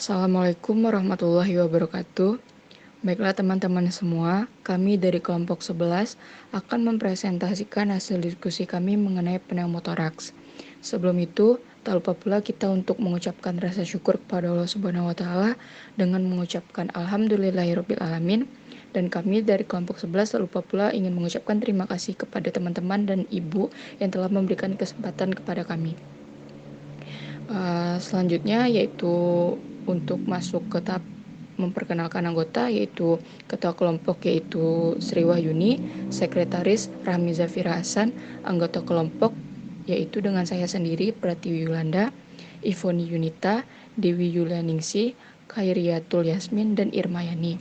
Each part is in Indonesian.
Assalamualaikum warahmatullahi wabarakatuh. Baiklah teman-teman semua, kami dari kelompok 11 akan mempresentasikan hasil diskusi kami mengenai pneumotoraks. Sebelum itu, tak lupa pula kita untuk mengucapkan rasa syukur kepada Allah Subhanahu wa taala dengan mengucapkan alhamdulillahirabbil alamin, dan kami dari kelompok 11 tak lupa pula ingin mengucapkan terima kasih kepada teman-teman dan ibu yang telah memberikan kesempatan kepada kami. Selanjutnya yaitu untuk masuk ke tahap memperkenalkan anggota, yaitu ketua kelompok yaitu Sri Wahyuni, sekretaris Rahmi Zafira Hasan, anggota kelompok yaitu dengan saya sendiri Pratiwi Yulanda, Ivoni Yunita, Dewi Yulianingsi, Khairiatul Yasmin, dan Irmayani.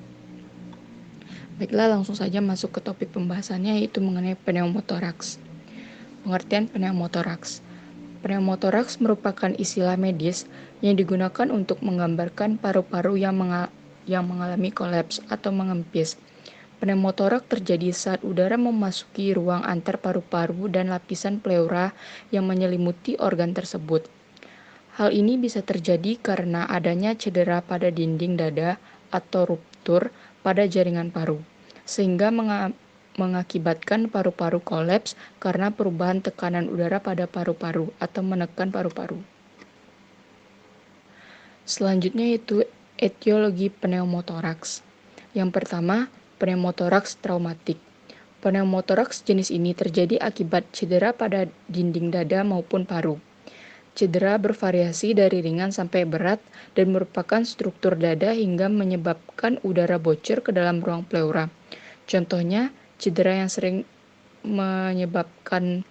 Baiklah, langsung saja masuk ke topik pembahasannya, yaitu mengenai pneumotoraks. Pengertian pneumotoraks. Pneumotoraks merupakan istilah medis yang digunakan untuk menggambarkan paru-paru yang mengalami kolaps atau mengempis. Pneumotoraks terjadi saat udara memasuki ruang antar paru-paru dan lapisan pleura yang menyelimuti organ tersebut. Hal ini bisa terjadi karena adanya cedera pada dinding dada atau ruptur pada jaringan paru, sehingga mengakibatkan paru-paru kolaps karena perubahan tekanan udara pada paru-paru atau menekan paru-paru. Selanjutnya yaitu etiologi pneumotoraks. Yang pertama, pneumotoraks traumatik. Pneumotoraks jenis ini terjadi akibat cedera pada dinding dada maupun paru. Cedera bervariasi dari ringan sampai berat dan merupakan struktur dada hingga menyebabkan udara bocor ke dalam ruang pleura. Contohnya, cedera yang sering menyebabkan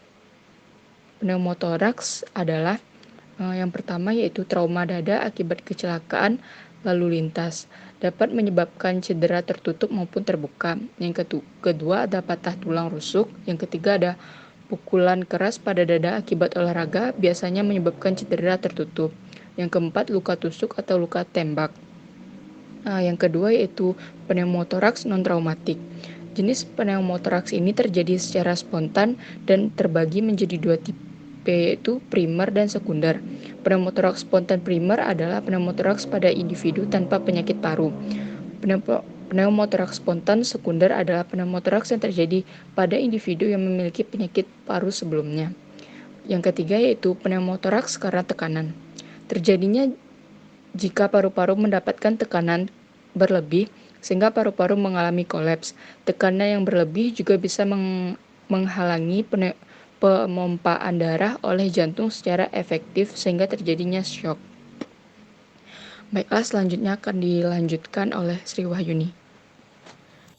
pneumotoraks adalah yang pertama yaitu trauma dada akibat kecelakaan lalu lintas, dapat menyebabkan cedera tertutup maupun terbuka. Yang kedua ada patah tulang rusuk. Yang ketiga ada pukulan keras pada dada akibat olahraga, biasanya menyebabkan cedera tertutup. Yang keempat luka tusuk atau luka tembak. Yang kedua yaitu pneumotoraks non-traumatik. Jenis pneumotoraks ini terjadi secara spontan dan terbagi menjadi dua tipe, yaitu primer dan sekunder. Pneumotoraks spontan primer adalah pneumotoraks pada individu tanpa penyakit paru. Pneumotoraks spontan sekunder adalah pneumotoraks yang terjadi pada individu yang memiliki penyakit paru sebelumnya. Yang ketiga yaitu pneumotoraks karena tekanan. Terjadinya jika paru-paru mendapatkan tekanan berlebih sehingga paru-paru mengalami kolaps. Tekanan yang berlebih juga bisa menghalangi pemompaan darah oleh jantung secara efektif sehingga terjadinya shock. Baiklah, selanjutnya akan dilanjutkan oleh Sri Wahyuni.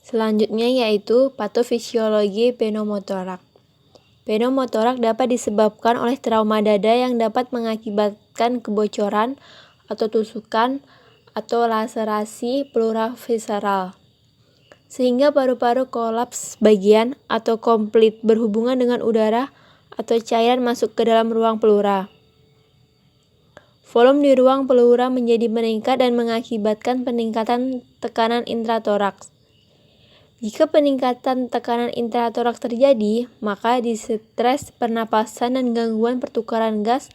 Selanjutnya yaitu patofisiologi pneumotoraks. Pneumotoraks dapat disebabkan oleh trauma dada yang dapat mengakibatkan kebocoran atau tusukan atau laserasi pleura visceral, sehingga paru-paru kolaps bagian atau komplit berhubungan dengan udara atau cairan masuk ke dalam ruang pleura. Volume di ruang pleura menjadi meningkat dan mengakibatkan peningkatan tekanan intratoraks. Jika peningkatan tekanan intratoraks terjadi, maka distres pernapasan dan gangguan pertukaran gas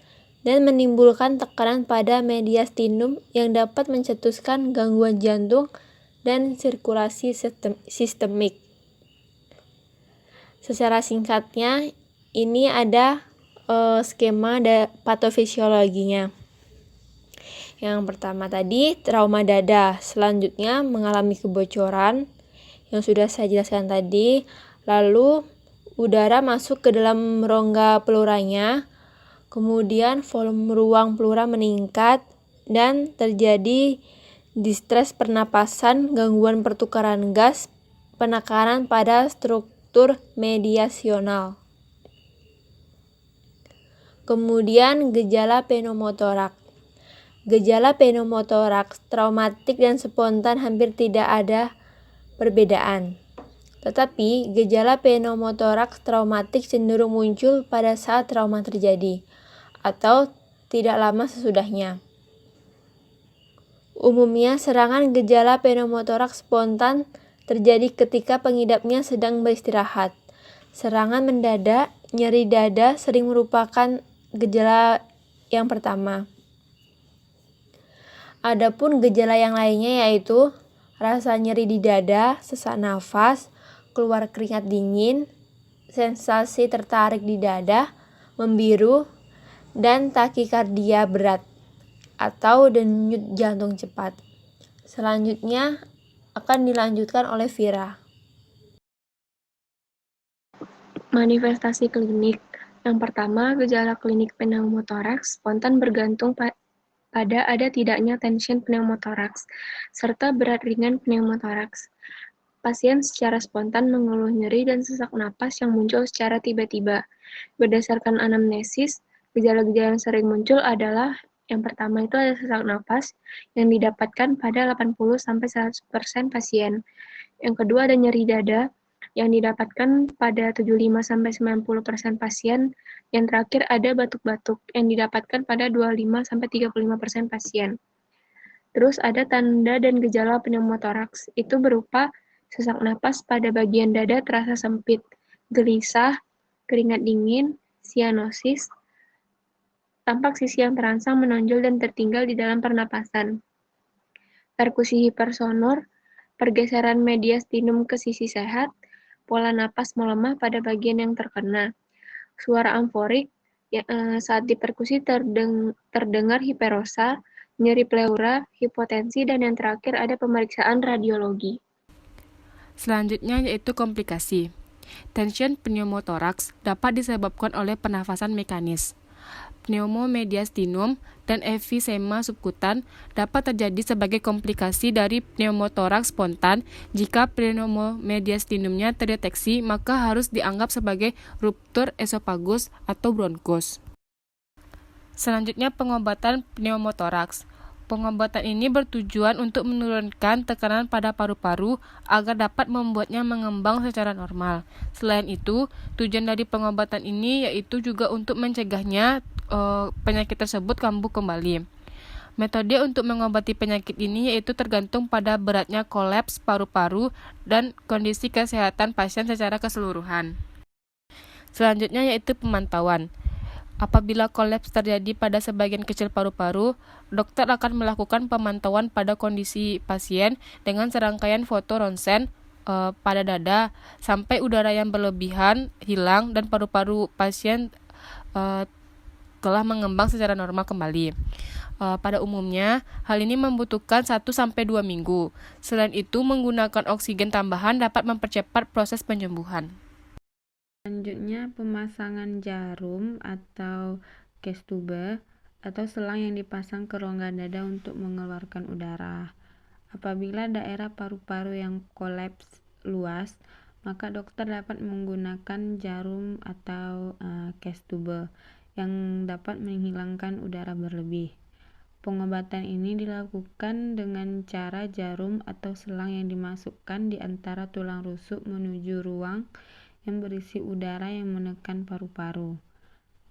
dan menimbulkan tekanan pada mediastinum yang dapat mencetuskan gangguan jantung dan sirkulasi sistemik. Secara singkatnya, ini ada skema patofisiologinya. Yang pertama tadi trauma dada, selanjutnya mengalami kebocoran yang sudah saya jelaskan tadi, lalu udara masuk ke dalam rongga pleuranya, kemudian volume ruang pleura meningkat dan terjadi distres pernapasan, gangguan pertukaran gas, penekanan pada struktur mediasional. Kemudian gejala pneumotoraks. Gejala pneumotoraks traumatik dan spontan hampir tidak ada perbedaan. Tetapi gejala pneumotoraks traumatik cenderung muncul pada saat trauma terjadi atau tidak lama sesudahnya. Umumnya serangan gejala pneumotoraks spontan terjadi ketika pengidapnya sedang beristirahat. Serangan mendadak, nyeri dada sering merupakan gejala yang pertama. Adapun gejala yang lainnya yaitu rasa nyeri di dada, sesak nafas, keluar keringat dingin, sensasi tertarik di dada, membiru, dan takikardia berat atau denyut jantung cepat. Selanjutnya akan dilanjutkan oleh Vira. Manifestasi klinik. Yang pertama, gejala klinik pneumotoraks spontan bergantung pada ada tidaknya tension pneumotoraks, serta berat ringan pneumotoraks. Pasien secara spontan mengeluh nyeri dan sesak napas yang muncul secara tiba-tiba. Berdasarkan anamnesis, gejala-gejala yang sering muncul adalah yang pertama itu ada sesak napas yang didapatkan pada 80-100% pasien. Yang kedua ada nyeri dada yang didapatkan pada 75-90% pasien. Yang terakhir ada batuk-batuk yang didapatkan pada 25-35% pasien. Terus ada tanda dan gejala pneumotoraks, itu berupa sesak napas pada bagian dada terasa sempit, gelisah, keringat dingin, sianosis, tampak sisi yang terangsang menonjol dan tertinggal di dalam pernapasan. Perkusi hipersonor, pergeseran mediastinum ke sisi sehat, pola napas melemah pada bagian yang terkena. Suara amforik, saat diperkusi terdengar hiperosa, nyeri pleura, hipotensi, dan yang terakhir ada pemeriksaan radiologi. Selanjutnya yaitu komplikasi. Tension pneumotoraks dapat disebabkan oleh pernafasan mekanis. Pneumomediastinum dan emfisema subkutan dapat terjadi sebagai komplikasi dari pneumotoraks spontan. Jika pneumomediastinumnya terdeteksi, maka harus dianggap sebagai ruptur esofagus atau bronkos. Selanjutnya pengobatan pneumotoraks. Pengobatan ini bertujuan untuk menurunkan tekanan pada paru-paru agar dapat membuatnya mengembang secara normal. Selain itu, tujuan dari pengobatan ini yaitu juga untuk mencegahnya penyakit tersebut kambuh kembali. Metode untuk mengobati penyakit ini yaitu tergantung pada beratnya kolaps paru-paru dan kondisi kesehatan pasien secara keseluruhan. Selanjutnya yaitu pemantauan. Apabila kolaps terjadi pada sebagian kecil paru-paru, dokter akan melakukan pemantauan pada kondisi pasien dengan serangkaian foto ronsen pada dada sampai udara yang berlebihan hilang dan paru-paru pasien telah mengembang secara normal kembali. Pada umumnya, hal ini membutuhkan 1-2 minggu. Selain itu, menggunakan oksigen tambahan dapat mempercepat proses penyembuhan. Selanjutnya, pemasangan jarum atau case tube atau selang yang dipasang ke rongga dada untuk mengeluarkan udara. Apabila daerah paru-paru yang kolaps luas, maka dokter dapat menggunakan jarum atau case tube yang dapat menghilangkan udara berlebih. Pengobatan ini dilakukan dengan cara jarum atau selang yang dimasukkan di antara tulang rusuk menuju ruang yang berisi udara yang menekan paru-paru.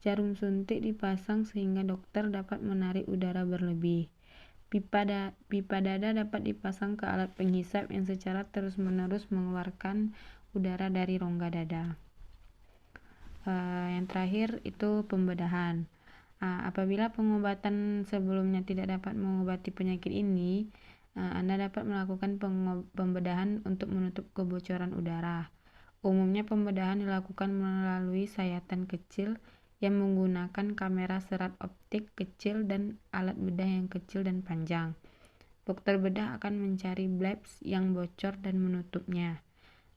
Jarum suntik dipasang sehingga dokter dapat menarik udara berlebih. Pipa dada dapat dipasang ke alat penghisap yang secara terus-menerus mengeluarkan udara dari rongga dada. Yang terakhir itu pembedahan. Apabila pengobatan sebelumnya tidak dapat mengobati penyakit ini, Anda dapat melakukan pembedahan untuk menutup kebocoran udara. Umumnya pembedahan dilakukan melalui sayatan kecil yang menggunakan kamera serat optik kecil dan alat bedah yang kecil dan panjang. Dokter bedah akan mencari blebs yang bocor dan menutupnya.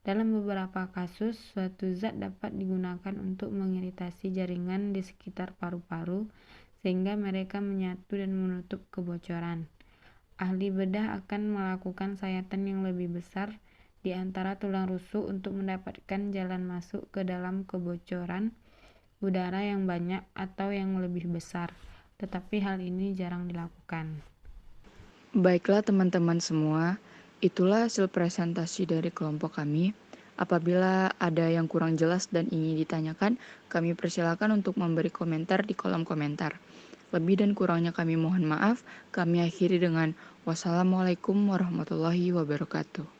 Dalam beberapa kasus, suatu zat dapat digunakan untuk mengiritasi jaringan di sekitar paru-paru sehingga mereka menyatu dan menutup kebocoran. Ahli bedah akan melakukan sayatan yang lebih besar di antara tulang rusuk untuk mendapatkan jalan masuk ke dalam kebocoran udara yang banyak atau yang lebih besar, tetapi hal ini jarang dilakukan. Baiklah teman-teman semua, itulah hasil presentasi dari kelompok kami. Apabila ada yang kurang jelas dan ingin ditanyakan, kami persilakan untuk memberi komentar di kolom komentar. Lebih dan kurangnya kami mohon maaf. Kami akhiri dengan wassalamualaikum warahmatullahi wabarakatuh.